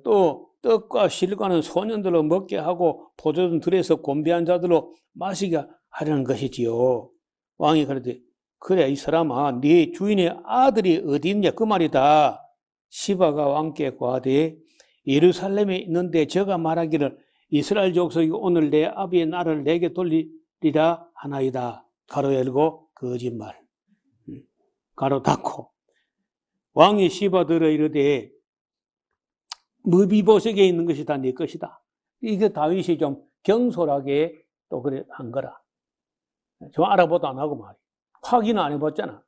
또 떡과 실과는 소년들로 먹게 하고 포도는 들에서 곤비한 자들로 마시게 하려는 것이지요. 왕이 그러되 그래 이 사람아 네 주인의 아들이 어디 있냐 그 말이다. 시바가 왕께 고하되 예루살렘에 있는데 저가 말하기를 이스라엘 족속이 오늘 내 아비의 나라를 내게 돌리리라 하나이다. 가로 열고 거짓말. 가로 닫고. 왕이 시바 들어 이르되 무비보셋에 있는 것이 다 네 것이다. 이게 다윗이 좀 경솔하게 또 그래 한 거라. 좀 알아보도 안 하고 말이야. 확인은 안 해봤잖아.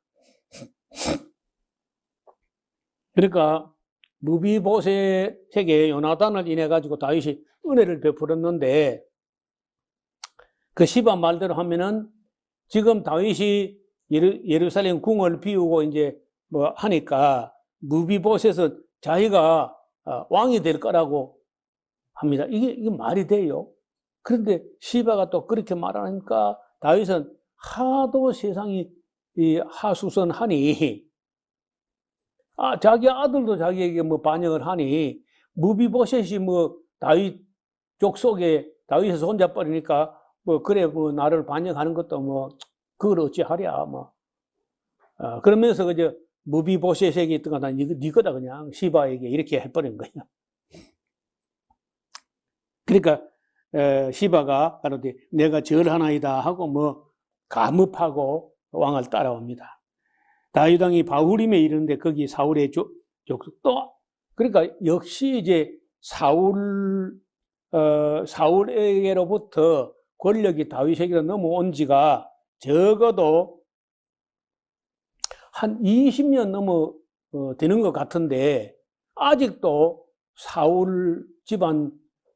그러니까 무비보셋에게 요나단을 인해 가지고 다윗이 은혜를 베풀었는데 그 시바 말대로 하면은 지금 다윗이 예루살렘 궁을 비우고 이제 뭐 하니까 무비보셋은 자기가 왕이 될 거라고 합니다. 이게 말이 돼요. 그런데 시바가 또 그렇게 말하니까 다윗은 하도 세상이 하수선하니 자기 아들도 자기에게 뭐 반역을 하니 무비보셋이 뭐 다윗 족속에 다윗의 손잡버리니까 뭐 그래 뭐 나를 반역하는 것도 뭐 그걸 어찌 하랴 뭐 그러면서 그저 무비보셋에게 있던 거다 네 거다 그냥 시바에게 이렇게 해버린 거야. 그러니까 시바가 그런데 내가 절하나이다 하고 뭐 감업하고 왕을 따라옵니다. 다윗 왕이 바후림에 이르는데 거기 사울의 또 그러니까 역시 이제 사울에게로부터 권력이 다윗에게로 넘어온 지가 적어도 한 20년 넘어 되는 것 같은데 아직도 사울 집안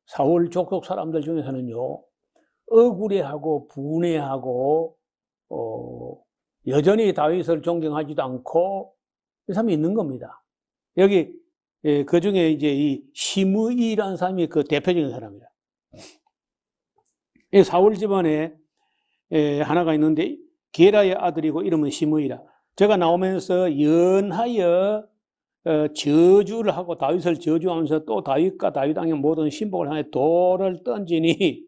사울 족속 사람들 중에서는요 억울해하고 분해하고 여전히 다윗을 존경하지도 않고 이 사람이 있는 겁니다. 여기 그 중에 이제 이 시므이라는 사람이 그 대표적인 사람이다. 이 사울 집안에 하나가 있는데 게라의 아들이고 이름은 시므이라. 제가 나오면서 연하여 저주를 하고 다윗을 저주하면서 또 다윗과 다윗 왕의 모든 신복을 향해 돌을 던지니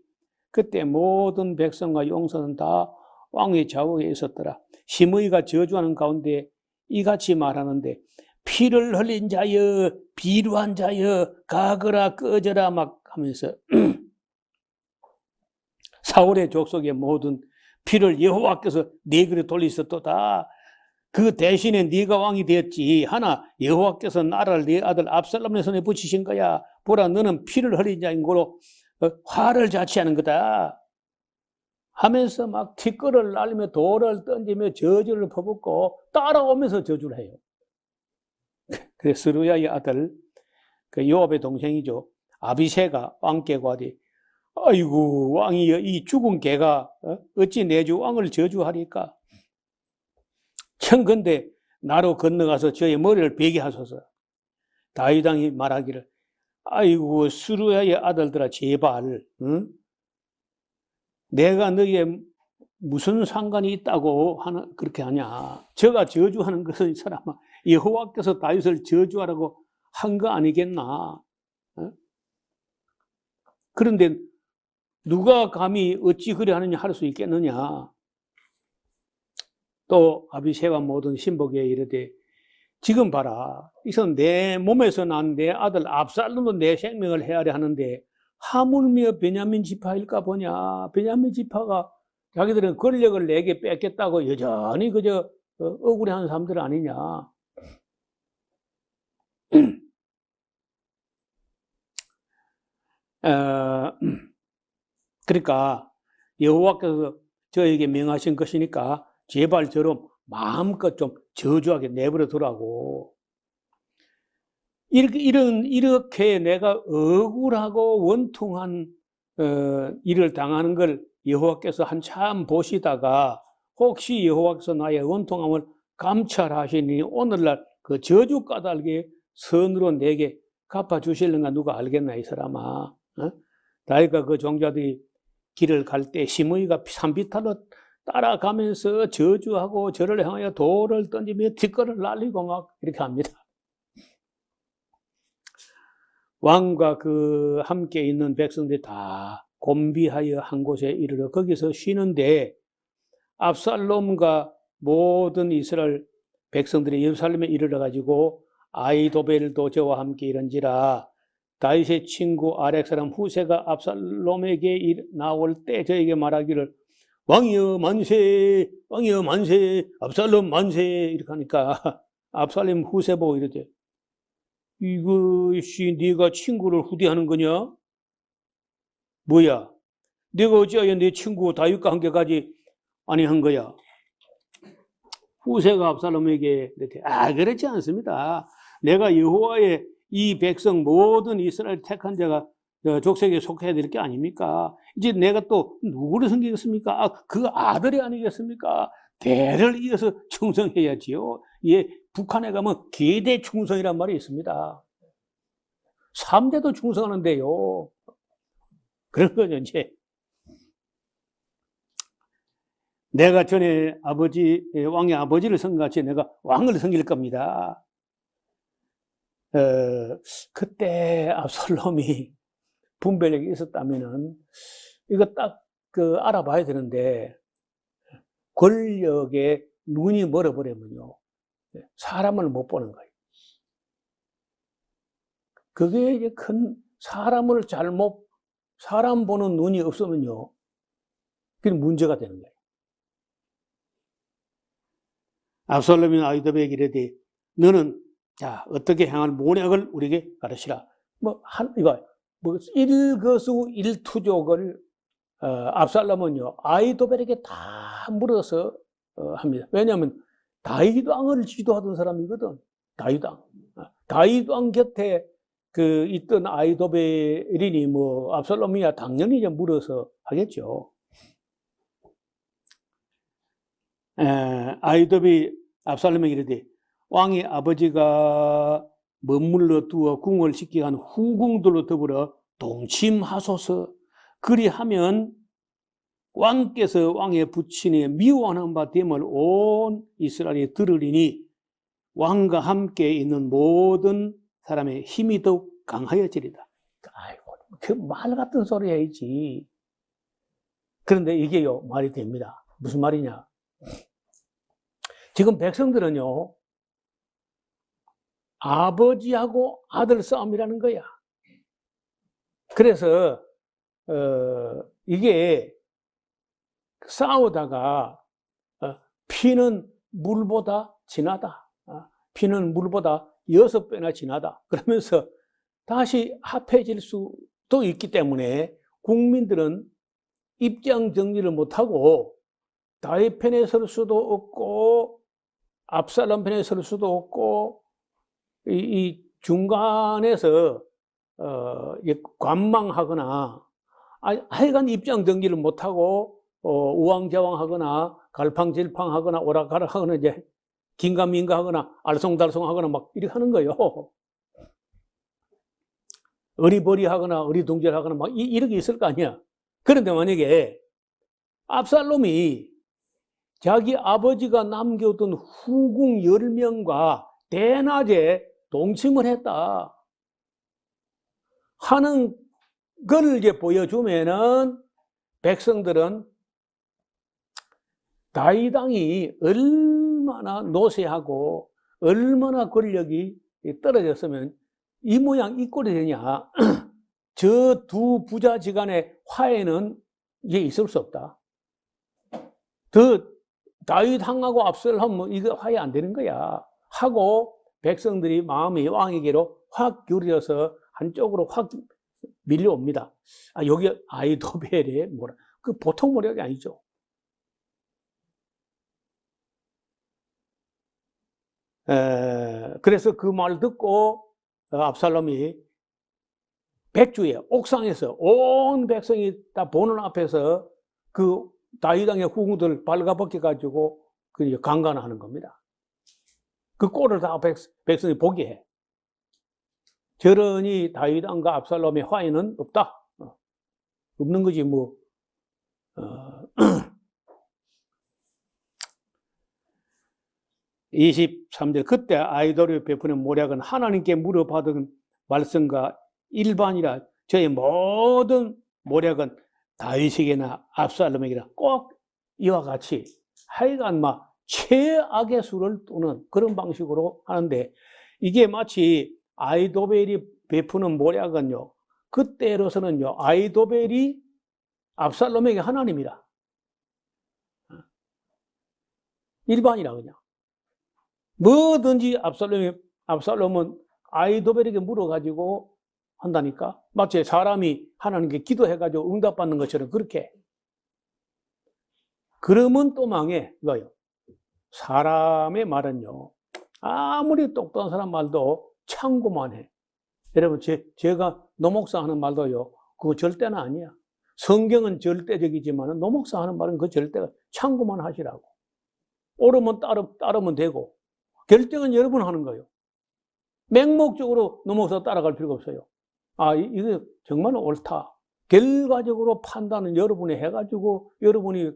그때 모든 백성과 용사는 다 왕의 좌우에 있었더라. 시므이가 저주하는 가운데 이같이 말하는데 피를 흘린 자여 비루한 자여 가거라 꺼져라 막 하면서 사울의 족속의 모든 피를 여호와께서 네 그릇 돌리셨도다. 그 대신에 네가 왕이 되었지 하나 여호와께서 나라를 네 아들 압살롬의 손에 붙이신 거야. 보라 너는 피를 흘린 자인 거로 화를 자취하는 거다 하면서 막 티끌을 날리며 돌을 던지며 저주를 퍼붓고 따라오면서 저주를 해요. 그래서 스루야의 아들 그 요압의 동생이죠. 아비새가 왕께 고하되 아이고 왕이 이 죽은 개가 어찌 내 주 왕을 저주하리까? 청컨대 나로 건너가서 저의 머리를 베게 하소서. 다윗 왕이 말하기를 아이고 스루야의 아들들아 제발 내가 너희에 무슨 상관이 있다고 그렇게 하냐. 저가 저주하는 것은 이 사람아 여호와께서 다윗을 저주하라고 한 거 아니겠나. 그런데 누가 감히 어찌 그래 하느냐 할 수 있겠느냐. 또 아비새와 모든 신복에 이르되 지금 봐라. 이선 내 몸에서 난 내 아들 압살롬도 내 생명을 헤아려 하는데 하물며 베냐민 지파일까 보냐. 베냐민 지파가 자기들은 권력을 내게 뺏겠다고 여전히 그저 억울해하는 사람들 아니냐. 그러니까 여호와께서 저에게 명하신 것이니까 제발 저럼 마음껏 좀 저주하게 내버려 두라고. 이렇게 내가 억울하고 원통한 일을 당하는 걸 여호와께서 한참 보시다가 혹시 여호와께서 나의 원통함을 감찰하시니 오늘날 그 저주 까닭에 선으로 내게 갚아주실는가 누가 알겠나 이 사람아. 어? 다윗과 그 종자들이 길을 갈 때 시므이가 산비탈로 따라가면서 저주하고 저를 향하여 돌을 던지며 뒷걸을 날리고 막 이렇게 합니다. 왕과 그 함께 있는 백성들이 다 곤비하여 한 곳에 이르러 거기서 쉬는데 압살롬과 모든 이스라엘 백성들이 예루살렘에 이르러 가지고 아히도벨도 저와 함께 이른지라 다윗의 친구 아렉 사람 후세가 압살롬에게 나올 때 저에게 말하기를 왕이여 만세, 왕이여 만세, 압살롬 만세 이렇게 하니까 압살롬 후세 보고 이러대 이것이 네가 친구를 후대하는 거냐? 뭐야? 내가 어찌하여 내 친구 다윗과 함께까지 아니한 거야? 후세가 압살롬에게 이렇게 그렇지 않습니다. 내가 여호와의 이 백성 모든 이스라엘 택한 자가 족속에 속해야 될 게 아닙니까? 이제 내가 또 누구를 섬기겠습니까? 그 아들이 아니겠습니까? 대를 이어서 충성해야지요. 예, 북한에 가면 계대 충성이란 말이 있습니다. 3대도 충성하는데요. 그런 거죠, 이제. 내가 전에 왕의 아버지를 섬같이 내가 왕을 섬길 겁니다. 그때 압살롬이 분별력이 있었다면은, 이거 딱 알아봐야 되는데, 권력에 눈이 멀어버리면요, 사람을 못 보는 거예요. 그게 이제 사람을 사람 보는 눈이 없으면요, 그게 문제가 되는 거예요. 압살롬이 아히도벨에게 이르되 너는 자 어떻게 행할 모략을 우리에게 가르치라. 일거수일투족을 압살롬은요 아히도벨에게 다 물어서 합니다. 왜냐하면 다윗 왕을 지도하던 사람이거든. 다윗 왕 곁에 있던 아히도벨이니 압살롬이야 당연히 이제 물어서 하겠죠. 아히도벨이 압살롬에게 이르되 왕의 아버지가 머물러 두어 궁을 지키게 한 후궁들로 더불어 동침하소서. 그리하면 왕께서 왕의 부친의 미워하는 바 됨을 온 이스라엘이 들으리니 왕과 함께 있는 모든 사람의 힘이 더욱 강하여지리다. 아이고, 그 말 같은 소리 해야지. 그런데 이게요 말이 됩니다. 무슨 말이냐? 지금 백성들은요, 아버지하고 아들 싸움이라는 거야. 그래서, 이게 싸우다가, 피는 물보다 진하다. 피는 물보다 6배나 진하다. 그러면서 다시 합해질 수도 있기 때문에 국민들은 입장 정리를 못하고 다윗 편에 설 수도 없고 압살롬 편에 설 수도 없고 이 중간에서 관망하거나 하여간 입장 정리를 못하고 우왕좌왕하거나 갈팡질팡하거나 오락가락하거나 이제 긴가민가하거나 알쏭달쏭하거나 막 이렇게 하는 거예요. 어리버리하거나 어리둥절하거나 막 이렇게 있을 거 아니야. 그런데 만약에 압살롬이 자기 아버지가 남겨둔 후궁 10명과 대낮에 동침을 했다 하는 걸 이제 보여주면은 백성들은 다윗 왕이 얼마나 노쇠하고 얼마나 권력이 떨어졌으면 이 모양 이 꼴이 되냐. 저 두 부자지간의 화해는 이게 있을 수 없다. 다윗 왕하고 압살롬 이거 화해 안 되는 거야. 하고 백성들이 마음이 왕에게로 확 기울여서 한쪽으로 확 밀려옵니다. 여기 아이도벨의 뭐라, 그 보통 모략이 아니죠. 그래서 그 말 듣고 압살롬이 백주에 옥상에서 온 백성이 다 보는 앞에서 그 다윗 왕의 후궁들 발가벗겨 가지고 그 강간하는 겁니다. 그 꼴을 다 백성이 보게 해. 저러니 다윗 왕과 압살롬의 화해는 없다. 없는 거지 뭐. 23절 그때 아이돌이 베푸는 모략은 하나님께 물어받은 말씀과 일반이라 저의 모든 모략은 다윗에게나 압살롬에게나 꼭 이와 같이 하여간 막 최악의 수를 두는 그런 방식으로 하는데 이게 마치 아이도벨이 베푸는 모략은요 그때로서는요 아이도벨이 압살롬에게 하나님이라 일반이라 그냥 뭐든지 압살롬은 아이도벨에게 물어가지고 한다니까 마치 사람이 하나님께 기도해가지고 응답받는 것처럼 그렇게 그러면 또 망해 이거요. 사람의 말은요 아무리 똑똑한 사람 말도 참고만 해. 여러분 제가 노목사 하는 말도요 그거 절대는 아니야. 성경은 절대적이지만 노목사 하는 말은 그 절대가 참고만 하시라고. 옳으면 따르면 되고 결정은 여러분 하는 거예요. 맹목적으로 노목사 따라갈 필요가 없어요. 이거 정말 옳다. 결과적으로 판단은 여러분이 해가지고 여러분이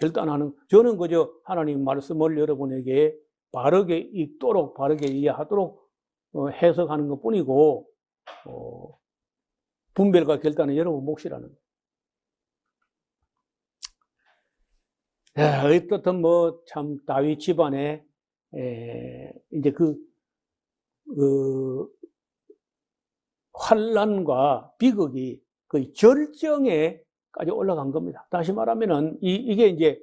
결단하는, 저는 그저 하나님 말씀을 여러분에게 바르게 읽도록 바르게 이해하도록 해석하는 것 뿐이고 분별과 결단은 여러분 몫이라는 거예요. 어떻든 뭐 참 다윗 집안에 이제 그 환난과 비극이 거의 절정에까지 올라간 겁니다. 다시 말하면은 이게 이제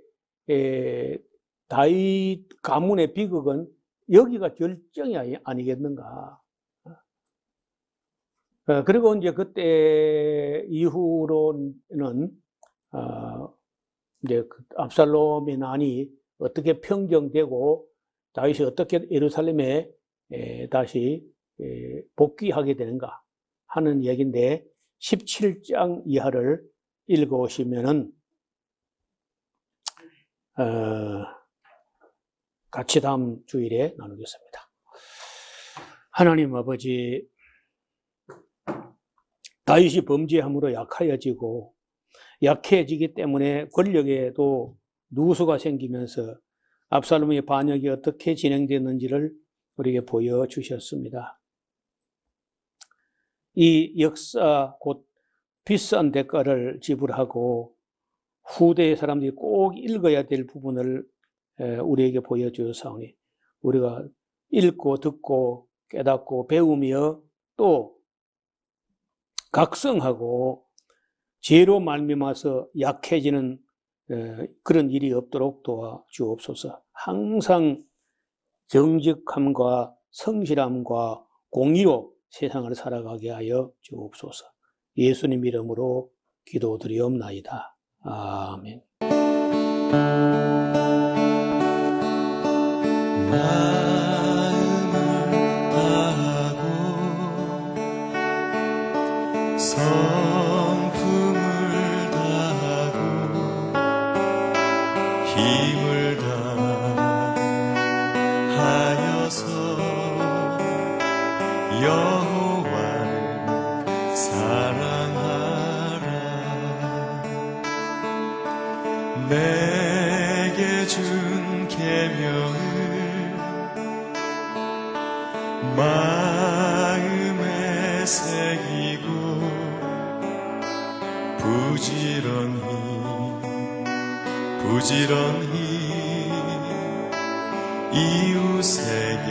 다윗 가문의 비극은 여기가 절정이 아니겠는가. 그리고 이제 그때 이후로는 이제 압살롬의 난이 어떻게 평정되고 다윗이 어떻게 예루살렘에 다시 복귀하게 되는가 하는 얘기인데 17장 이하를 읽어오시면은 같이 다음 주일에 나누겠습니다. 하나님 아버지, 다윗이 범죄함으로 약해지기 때문에 권력에도 누수가 생기면서 압살롬의 반역이 어떻게 진행됐는지를 우리에게 보여주셨습니다. 이 역사 곧 비싼 대가를 지불하고 후대의 사람들이 꼭 읽어야 될 부분을 우리에게 보여주사오니 우리가 읽고 듣고 깨닫고 배우며 또 각성하고 죄로 말미암아서 약해지는 그런 일이 없도록 도와주옵소서. 항상 정직함과 성실함과 공의로 세상을 살아가게 하여 주옵소서. 예수님 이름으로 기도드리옵나이다. 아멘. 성품을 다하고 힘을 다하여서 여호와를 사랑하라. 내게 준 계명을 마음에 새기고 부지런히 이웃에게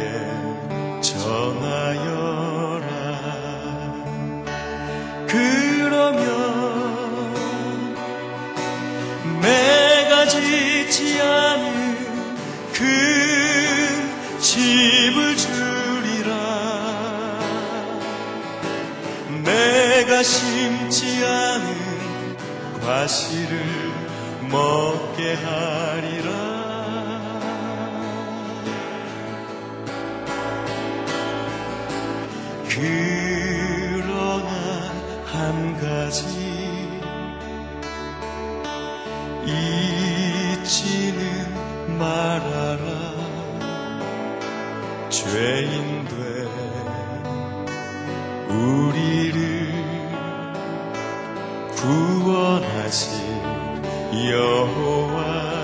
전하여라. 그러면 내가 짓지 않은 큰 집을 주리라. 내가 옳지 않은 과실을 먹게 하리라. 그러나 한 가지 잊지는 말아라. 죄인된 우리를 구원하신 여호와